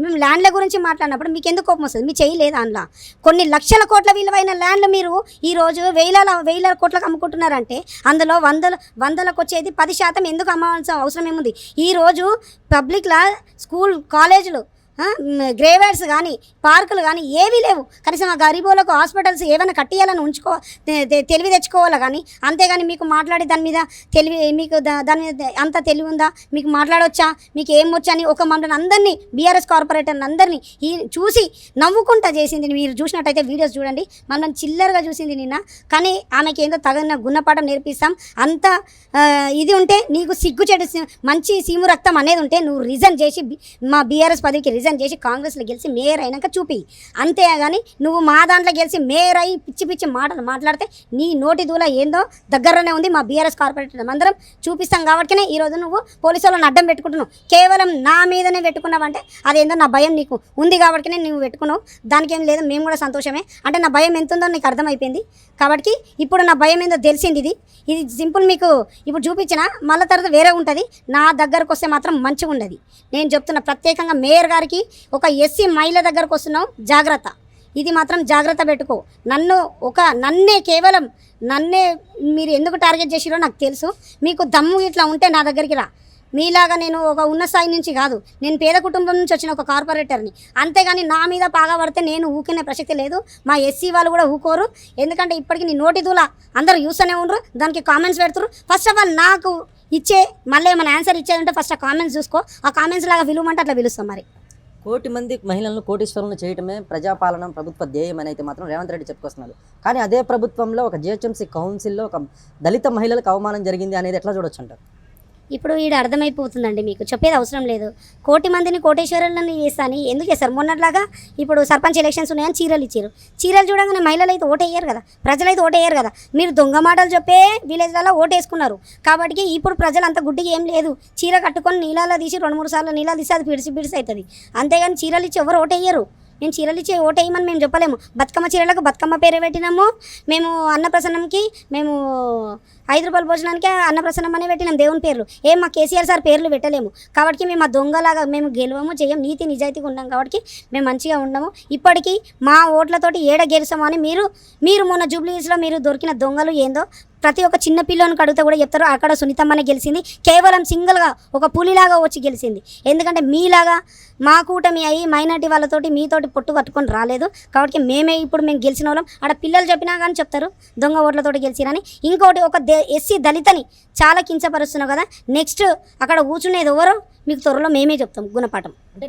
మేము ల్యాండ్ల గురించి మాట్లాడినప్పుడు మీకు ఎందుకు కోపం వస్తుంది? మీ చేయలేదు అందులో కొన్ని లక్షల కోట్ల విలువైన ల్యాండ్లు మీరు ఈరోజు వేల కోట్లకు అమ్ముకుంటున్నారంటే అందులో వందలకు వచ్చేది 10% ఎందుకు అమ్మవలసిన అవసరం ఏముంది? ఈరోజు పబ్లిక్లా స్కూల్ కాలేజీలు గ్రేవేడ్స్ కానీ పార్కులు కానీ ఏవీ లేవు. కనీసం ఆ గరీబులకు హాస్పిటల్స్ ఏమైనా కట్టియాలని తెలివి తెచ్చుకోవాలా కానీ, అంతేగాని మీకు మాట్లాడి దాని మీద మీకు దాని మీద అంత తెలివి ఉందా? మీకు మాట్లాడవచ్చా? మీకు ఏం వచ్చని ఒక మమ్మల్ని అందరినీ బీఆర్ఎస్ కార్పొరేటర్ని అందరినీ చూసి నవ్వుకుంటా చేసింది. మీరు చూసినట్టయితే వీడియోస్ చూడండి. మమ్మల్ని చిల్లరగా చూసింది నిన్న. కానీ ఆమెకి ఏందో తగిన గుణపాఠం నేర్పిస్తాం. అంత ఇది ఉంటే నీకు సిగ్గు చెడు మంచి సీము రక్తం అనేది ఉంటే నువ్వు రిజైన్ చేసి మా బీఆర్ఎస్ పదవికి రిజైన్ చేసి కాంగ్రెస్లో గెలిచి మేయర్ అయినాక చూపి. అంతేగాని నువ్వు మా దాంట్లో గెలిచి మేయర్ అయ్యి పిచ్చి మాటలు మాట్లాడితే నీ నోటి దూల ఏందో దగ్గరనే ఉంది. మా బీఆర్ఎస్ కార్పొరేటర్ అందరం చూపిస్తాం కాబట్టినే ఈరోజు నువ్వు పోలీసు వాళ్ళని అడ్డం పెట్టుకుంటున్నావు. కేవలం నా మీదనే పెట్టుకున్నావంటే అదేందో నా భయం నీకు ఉంది కాబట్టినే నువ్వు పెట్టుకున్నావు. దానికి ఏం లేదు, మేము కూడా సంతోషమే. అంటే నా భయం ఎంత ఉందో నీకు అర్థమైపోయింది కాబట్టి ఇప్పుడు నా భయం ఏందో తెలిసింది. ఇది సింపుల్ మీకు ఇప్పుడు చూపించిన మళ్ళీ తర్వాత వేరే ఉంటుంది. నా దగ్గరకు వస్తే మాత్రం మంచిగా ఉండదు. నేను చెప్తున్నా ప్రత్యేకంగా మేయర్ గారికి, ఒక ఎస్సీ మహిళ దగ్గరకు వస్తున్నావు జాగ్రత్త. ఇది మాత్రం జాగ్రత్త పెట్టుకో. కేవలం నన్నే మీరు ఎందుకు టార్గెట్ చేసిరో నాకు తెలుసు. మీకు దమ్ము ఇట్లా ఉంటే నా దగ్గరికి రా. మీలాగా నేను ఒక ఉన్న స్థాయి నుంచి కాదు, నేను పేద కుటుంబం నుంచి వచ్చిన ఒక కార్పొరేటర్ని. అంతేగాని నా మీద పాగబడితే నేను ఊకినే ప్రసక్తి లేదు. మా ఎస్సీ వాళ్ళు కూడా ఊకోరు. ఎందుకంటే ఇప్పటికీ నీ నోటి దూల అందరూ చూస్తూనే ఉండరు, దానికి కామెంట్స్ పెడుతురు. ఫస్ట్ ఆఫ్ ఆల్ నాకు మళ్ళీ ఏమైనా ఆన్సర్ ఇచ్చేదంటే ఫస్ట్ ఆ కామెంట్స్ చూసుకో. ఆ కామెంట్స్ లాగా విలువమంటే అట్లా పిలుస్తాం. మరి 1 కోటి మంది మహిళలను కోటీశ్వరులను చేయటమే ప్రజాపాలన ప్రభుత్వ ధ్యేయం అని అయితే మాత్రం రేవంత్ రెడ్డి చెప్పుకొస్తున్నారు. కానీ అదే ప్రభుత్వంలో ఒక జిహెచ్ఎంసీ కౌన్సిల్లో ఒక దళిత మహిళలకు అవమానం జరిగింది అనేది ఎట్లా చూడొచ్చు అంటారు? ఇప్పుడు ఈడ అర్థమైపోతుందండి. మీకు చెప్పేది అవసరం లేదు. 1 కోటి మందిని కోటేశ్వరులను చేస్తాను ఎందుకు చేస్తారు? మొన్నట్లాగా ఇప్పుడు సర్పంచ్ ఎలక్షన్స్ ఉన్నాయని చీరలు ఇచ్చారు. చీరలు చూడగానే మహిళలు అయితే ఓటేయ్యారు కదా, ప్రజలైతే ఓటేయ్యారు కదా. మీరు దొంగ మాటలు చెప్పే విలేజ్లలో ఓటేసుకున్నారు కాబట్టి ఇప్పుడు ప్రజలు అంత గుడ్డిగా ఏం లేదు. చీర కట్టుకొని నీళ్ళలో తీసి 2-3 సార్లు నీళ్ళలో తీసి అది బిడిసి అవుతుంది. అంతేగాని చీరలు ఇచ్చి ఎవరు ఓటేయ్యరు. మేము చీరలు ఇచ్చి ఓటేయమని మేము చెప్పలేము. బతుకమ్మ చీరలకు బతుకమ్మ పేరే పెట్టినాము. మేము అన్నప్రసన్నంకి మేము 5 రూపాయల భోజనానికి అన్నప్రసన్నం అనే పెట్టినాం దేవుని పేర్లు. మా కేసీఆర్ సార్ పేర్లు పెట్టలేము కాబట్టి మేము ఆ దొంగలాగా మేము గెలవము చేయం. నీతి నిజాయితీగా ఉన్నాం కాబట్టి మేము మంచిగా ఉండము. ఇప్పటికీ మా ఓట్లతోటి గెలుస్తాము అని మీరు మొన్న జూబ్లీస్లో మీరు దొరికిన దొంగలు ఏందో ప్రతి ఒక్క చిన్న పిల్లోనికి అడిగితే కూడా చెప్తారు. అక్కడ సునీతమ్మనే గెలిచింది. కేవలం సింగిల్గా ఒక పులిలాగా వచ్చి గెలిచింది. ఎందుకంటే మీలాగా మా కూటమి అయ్యి మైనార్టీ వాళ్ళతోటి మీతోటి పొట్టు కట్టుకొని రాలేదు కాబట్టి ఇప్పుడు మేము గెలిచిన వాళ్ళం. ఆడ పిల్లలు చెప్పినా కానీ చెప్తారు దొంగ ఓట్లతోటి గెలిచిరని. ఇంకోటి ఒక ఎస్సీ దళితని చాలా కించపరుస్తున్నావు కదా. నెక్స్ట్ అక్కడ కూర్చునేది ఎవరో మీకు త్వరలో మేమే చెప్తాం గుణపాఠం.